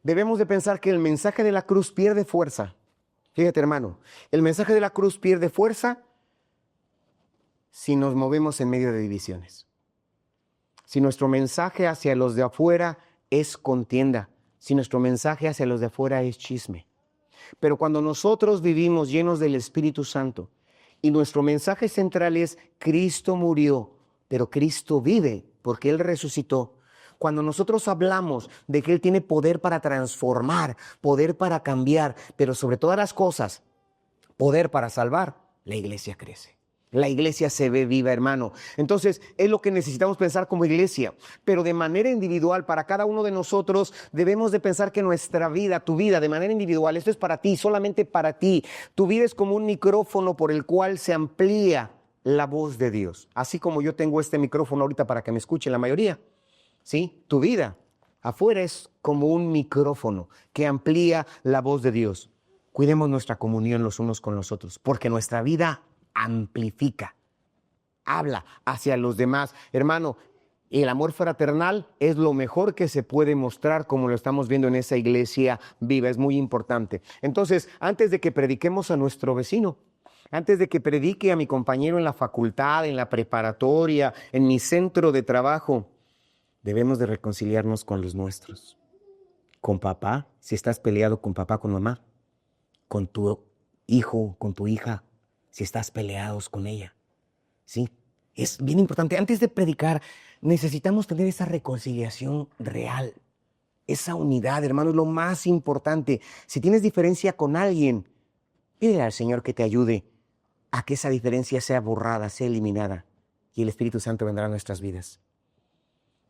debemos de pensar que el mensaje de la cruz pierde fuerza. Fíjate, hermano, el mensaje de la cruz pierde fuerza si nos movemos en medio de divisiones. Si nuestro mensaje hacia los de afuera es contienda, si nuestro mensaje hacia los de afuera es chisme. Pero cuando nosotros vivimos llenos del Espíritu Santo y nuestro mensaje central es Cristo murió, pero Cristo vive porque Él resucitó. Cuando nosotros hablamos de que Él tiene poder para transformar, poder para cambiar, pero sobre todas las cosas, poder para salvar, la iglesia crece. La iglesia se ve viva, hermano. Entonces, es lo que necesitamos pensar como iglesia. Pero de manera individual, para cada uno de nosotros, debemos de pensar que nuestra vida, tu vida, de manera individual, esto es para ti, solamente para ti. Tu vida es como un micrófono por el cual se amplía la voz de Dios. Así como yo tengo este micrófono ahorita para que me escuche la mayoría. ¿Sí? Tu vida afuera es como un micrófono que amplía la voz de Dios. Cuidemos nuestra comunión los unos con los otros, porque nuestra vida amplifica, habla hacia los demás. Hermano, el amor fraternal es lo mejor que se puede mostrar, como lo estamos viendo en esa iglesia viva, es muy importante. Entonces, antes de que prediquemos a nuestro vecino, antes de que predique a mi compañero en la facultad, en la preparatoria, en mi centro de trabajo, debemos de reconciliarnos con los nuestros. Con papá, si estás peleado con papá, con mamá, con tu hijo, con tu hija, si estás peleados con ella. Sí, es bien importante. Antes de predicar, necesitamos tener esa reconciliación real, esa unidad, hermano, es lo más importante. Si tienes diferencia con alguien, pídele al Señor que te ayude a que esa diferencia sea borrada, sea eliminada, y el Espíritu Santo vendrá a nuestras vidas.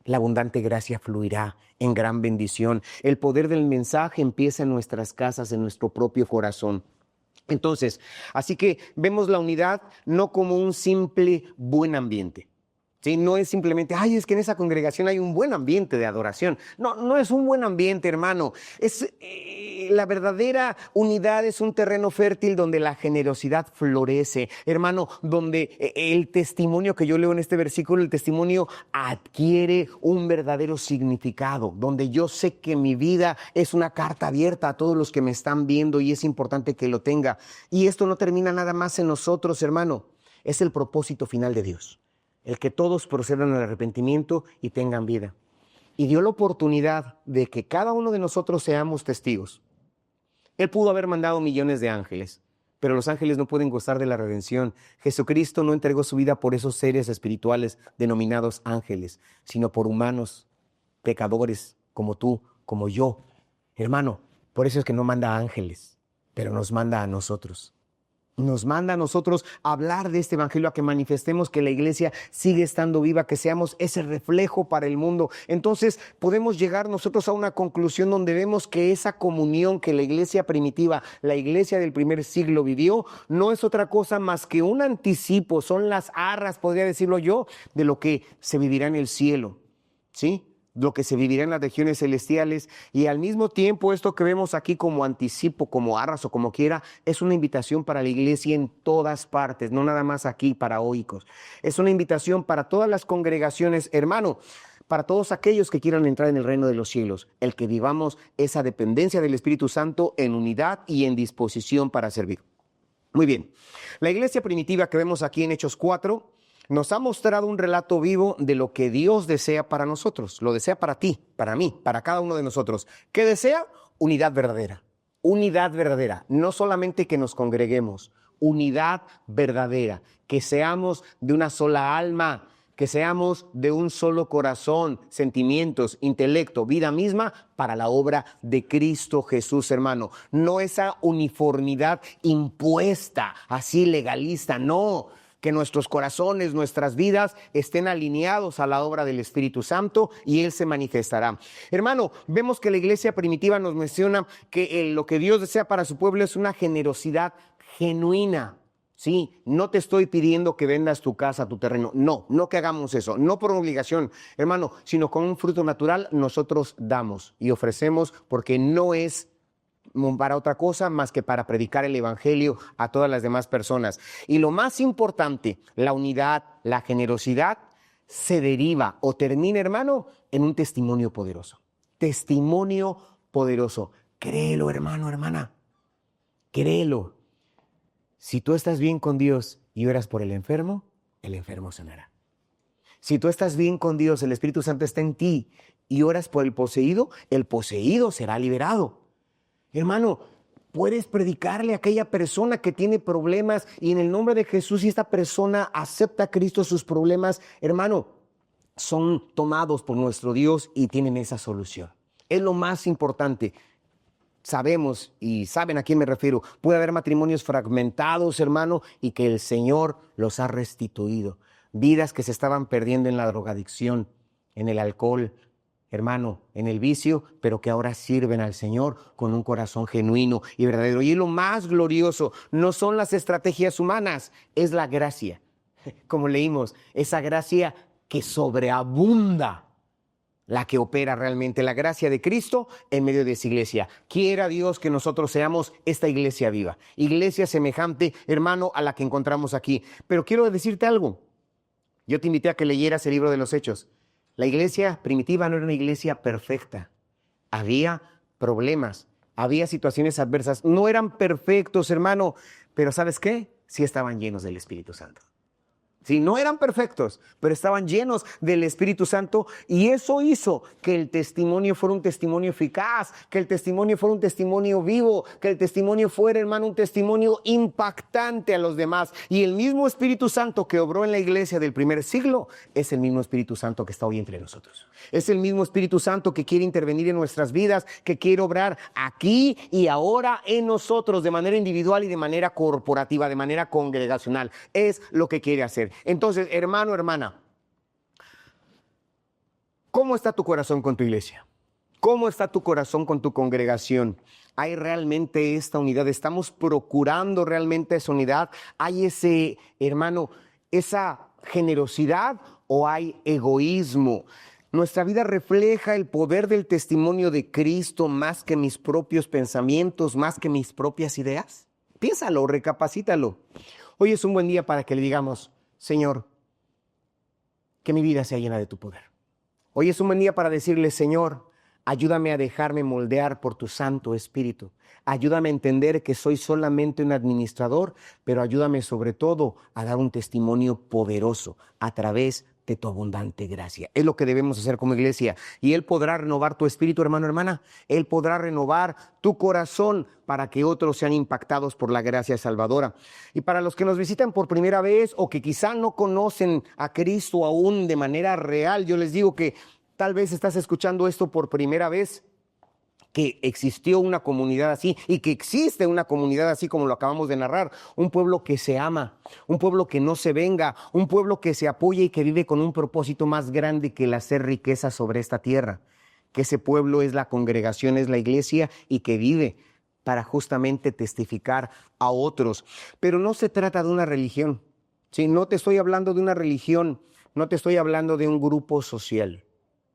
La abundante gracia fluirá en gran bendición. El poder del mensaje empieza en nuestras casas, en nuestro propio corazón. Entonces, así que vemos la unidad no como un simple buen ambiente. Sí, no es simplemente, ay, es que en esa congregación hay un buen ambiente de adoración. No, no es un buen ambiente, hermano. La verdadera unidad es un terreno fértil donde la generosidad florece, hermano, donde el testimonio que yo leo en este versículo, el testimonio adquiere un verdadero significado, donde yo sé que mi vida es una carta abierta a todos los que me están viendo y es importante que lo tenga. Y esto no termina nada más en nosotros, hermano. Es el propósito final de Dios. El que todos procedan al arrepentimiento y tengan vida. Y dio la oportunidad de que cada uno de nosotros seamos testigos. Él pudo haber mandado millones de ángeles, pero los ángeles no pueden gozar de la redención. Jesucristo no entregó su vida por esos seres espirituales denominados ángeles, sino por humanos, pecadores, como tú, como yo. Hermano, por eso es que no manda ángeles, pero nos manda a nosotros. Nos manda a nosotros a hablar de este evangelio, a que manifestemos que la iglesia sigue estando viva, que seamos ese reflejo para el mundo. Entonces podemos llegar nosotros a una conclusión donde vemos que esa comunión que la iglesia primitiva, la iglesia del primer siglo vivió, no es otra cosa más que un anticipo, son las arras, podría decirlo yo, de lo que se vivirá en el cielo, ¿sí? Lo que se vivirá en las regiones celestiales, y al mismo tiempo esto que vemos aquí como anticipo, como arras o como quiera, es una invitación para la iglesia en todas partes, no nada más aquí para Oikos. Es una invitación para todas las congregaciones, hermano, para todos aquellos que quieran entrar en el reino de los cielos, el que vivamos esa dependencia del Espíritu Santo en unidad y en disposición para servir. Muy bien, la iglesia primitiva que vemos aquí en Hechos 4 nos ha mostrado un relato vivo de lo que Dios desea para nosotros. Lo desea para ti, para mí, para cada uno de nosotros. ¿Qué desea? Unidad verdadera. Unidad verdadera. No solamente que nos congreguemos, unidad verdadera. Que seamos de una sola alma, que seamos de un solo corazón, sentimientos, intelecto, vida misma para la obra de Cristo Jesús, hermano. No esa uniformidad impuesta, así legalista, no. Que nuestros corazones, nuestras vidas estén alineados a la obra del Espíritu Santo y Él se manifestará. Hermano, vemos que la iglesia primitiva nos menciona que lo que Dios desea para su pueblo es una generosidad genuina. Sí, no te estoy pidiendo que vendas tu casa, tu terreno. No, no que hagamos eso, no por obligación, hermano, sino con un fruto natural nosotros damos y ofrecemos, porque no es para otra cosa más que para predicar el evangelio a todas las demás personas. Y lo más importante, la unidad, la generosidad se deriva o termina, hermano, en un testimonio poderoso. Testimonio poderoso. Créelo, hermano, hermana. Créelo. Si tú estás bien con Dios y oras por el enfermo sanará. Si tú estás bien con Dios, el Espíritu Santo está en ti y oras por el poseído será liberado. Hermano, puedes predicarle a aquella persona que tiene problemas y en el nombre de Jesús, si esta persona acepta a Cristo, sus problemas, hermano, son tomados por nuestro Dios y tienen esa solución. Es lo más importante. Sabemos y saben a quién me refiero. Puede haber matrimonios fragmentados, hermano, y que el Señor los ha restituido. Vidas que se estaban perdiendo en la drogadicción, en el alcohol, hermano, en el vicio, pero que ahora sirven al Señor con un corazón genuino y verdadero. Y lo más glorioso no son las estrategias humanas, es la gracia. Como leímos, esa gracia que sobreabunda, la que opera realmente, la gracia de Cristo en medio de esa iglesia. Quiera Dios que nosotros seamos esta iglesia viva, iglesia semejante, hermano, a la que encontramos aquí. Pero quiero decirte algo. Yo te invité a que leyeras el libro de los Hechos. La iglesia primitiva no era una iglesia perfecta. Había problemas, había situaciones adversas. No eran perfectos, hermano, pero ¿sabes qué? Sí estaban llenos del Espíritu Santo. Sí, no eran perfectos, pero estaban llenos del Espíritu Santo y eso hizo que el testimonio fuera un testimonio eficaz, que el testimonio fuera un testimonio vivo, que el testimonio fuera, hermano, un testimonio impactante a los demás. Y el mismo Espíritu Santo que obró en la iglesia del primer siglo es el mismo Espíritu Santo que está hoy entre nosotros. Es el mismo Espíritu Santo que quiere intervenir en nuestras vidas, que quiere obrar aquí y ahora en nosotros de manera individual y de manera corporativa, de manera congregacional. Es lo que quiere hacer. Entonces, hermano, hermana, ¿cómo está tu corazón con tu iglesia? ¿Cómo está tu corazón con tu congregación? ¿Hay realmente esta unidad? ¿Estamos procurando realmente esa unidad? ¿Hay ese, hermano, esa generosidad o hay egoísmo? Nuestra vida refleja el poder del testimonio de Cristo más que mis propios pensamientos, más que mis propias ideas. Piénsalo, recapacítalo. Hoy es un buen día para que le digamos, Señor, que mi vida sea llena de tu poder. Hoy es un buen día para decirle, Señor, ayúdame a dejarme moldear por tu Santo Espíritu. Ayúdame a entender que soy solamente un administrador, pero ayúdame sobre todo a dar un testimonio poderoso a través de tu abundante gracia. Es lo que debemos hacer como iglesia. Y Él podrá renovar tu espíritu, hermano, hermana. Él podrá renovar tu corazón para que otros sean impactados por la gracia salvadora. Y para los que nos visitan por primera vez o que quizá no conocen a Cristo aún de manera real, yo les digo que tal vez estás escuchando esto por primera vez, que existió una comunidad así y que existe una comunidad así como lo acabamos de narrar, un pueblo que se ama, un pueblo que no se venga, un pueblo que se apoya y que vive con un propósito más grande que el hacer riqueza sobre esta tierra, que ese pueblo es la congregación, es la iglesia y que vive para justamente testificar a otros. Pero no se trata de una religión, ¿sí? No te estoy hablando de una religión, no te estoy hablando de un grupo social.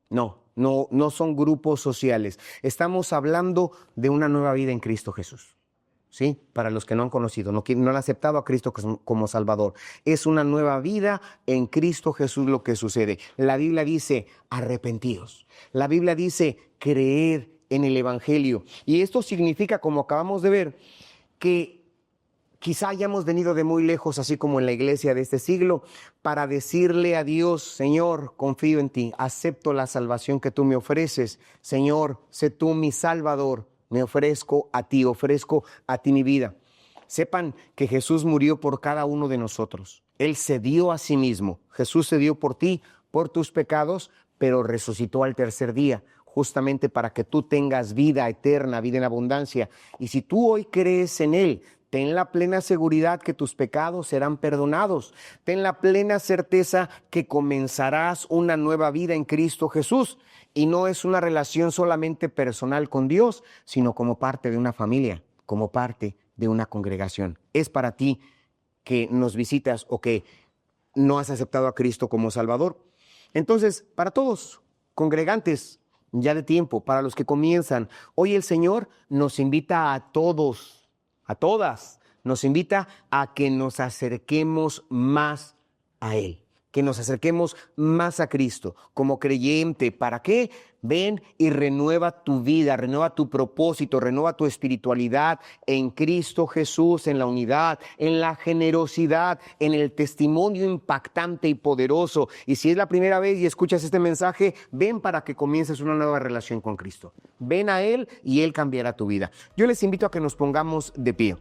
No son grupos sociales. Estamos hablando de una nueva vida en Cristo Jesús. ¿Sí? Para los que no han conocido, no han aceptado a Cristo como Salvador. Es una nueva vida en Cristo Jesús lo que sucede. La Biblia dice, arrepentíos. La Biblia dice, creer en el Evangelio. Y esto significa, como acabamos de ver, que quizá hayamos venido de muy lejos, así como en la iglesia de este siglo, para decirle a Dios, Señor, confío en ti, acepto la salvación que tú me ofreces. Señor, sé tú mi Salvador, me ofrezco a ti mi vida. Sepan que Jesús murió por cada uno de nosotros. Él se dio a sí mismo. Jesús se dio por ti, por tus pecados, pero resucitó al tercer día, justamente para que tú tengas vida eterna, vida en abundancia. Y si tú hoy crees en Él, ten la plena seguridad que tus pecados serán perdonados. Ten la plena certeza que comenzarás una nueva vida en Cristo Jesús. Y no es una relación solamente personal con Dios, sino como parte de una familia, como parte de una congregación. Es para ti que nos visitas o que no has aceptado a Cristo como Salvador. Entonces, para todos, congregantes ya de tiempo, para los que comienzan, hoy el Señor nos invita a todos, a todas, nos invita a que nos acerquemos más a Él, que nos acerquemos más a Cristo como creyente. ¿Para qué? Ven y renueva tu vida, renueva tu propósito, renueva tu espiritualidad en Cristo Jesús, en la unidad, en la generosidad, en el testimonio impactante y poderoso. Y si es la primera vez y escuchas este mensaje, ven para que comiences una nueva relación con Cristo. Ven a Él y Él cambiará tu vida. Yo les invito a que nos pongamos de pie.